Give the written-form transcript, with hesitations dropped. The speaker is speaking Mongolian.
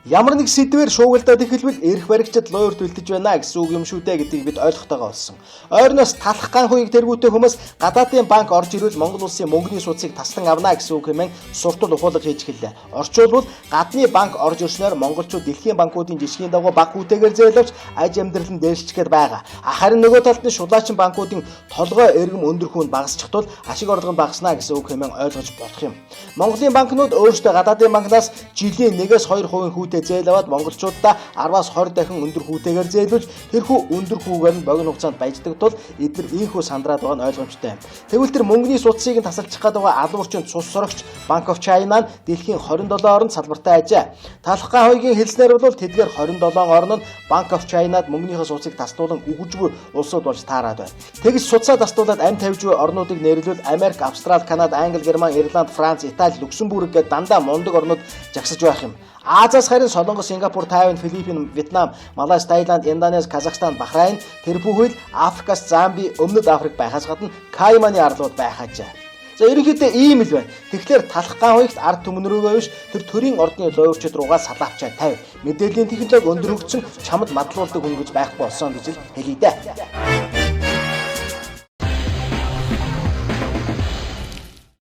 Ямар нэг сэдвээр шуугилдаад эхэлвэл эрх баригчид луурд бэлтэж байна гэсэн үг юм шүү дээ гэдгийг бид ойлгох тагаа болсон. Ойрноос талах гаан хуйг тэргүүтэй хүмүүс гадаадын банк орж ирвэл Монгол улсын мөнгөний судсыг таслан авна гэсэн үг хэмээн суртал ухуулга хийж эхэллээ. Орчуулбал гадны банк орж ирснээр монголчууд дэлхийн банкуудын жишгийн дагуу баг хүүтэйгээр зээлвч аж амьдрал нь дээшлчихэд байгаа. Харин нөгөө талд нь шулаачин банкуудын толгой эргэм өндөр хүүнд багасчих тул ашиг орлого нь багаснаа гэсэн үг хэмээн ойлгож болох юм. Монголын банкнууд өөрсдөө гадаадын банкнаас жилийн 1-2% хүүтэй зээл аваад монголчуудаа 10-аас 20 дахин өндөр хүүтэйгээр зээлвүүлж тэрхүү өндөр хүүгээр нь богино хугацаанд баяждаг тул эдгээр ийхүү сандраад байгаа нь ойлгомжтой. Тэгвэл тэр мөнгөний судсыг нь тасалчих гээд байгаа алуурчин цус сорогч Bank of China нь дэлхийн 27 орнд салбартай ажээ. Талах гаан хуйгийн хэлснээр бол тэдгээр 27 орн нь Bank of China-д мөнгөнийхөө судсыг таслуулан өгөжгүй улсууд болж таарад байна. Тэгж судсаа таслуулаад амь тавьж буй орнуудыг нэрвэлвэл Америк, Австрали, Канада, Англи, Герман, Ирланд, Франц, Итали, Люксембург гээд дандаа мундаг орнууд жагсаж байх юм. Азиас харин Солонгос, Сингапур, Тайвань, Филиппин, Вьетнам, Малайз, Таиланд, Индонез, Казахстан, Бахрейн, тэр бүхэл Африкаас Замби, Өмнөд Африк байхаас гадна Кайманы арлууд байх ажээ. За ерөнхийдөө ийм л байна. Тэгэхээр талах гаан хуйгт ард түмэн рүүгээ биш тэр төрийн ордны луурчид руугаа салаавчаа тавь. Мэдээллийн технологи өндөр хөгжсөн чамд мадлуулдаг хүн гэж байхгүй болсон гэж хэлье дээ.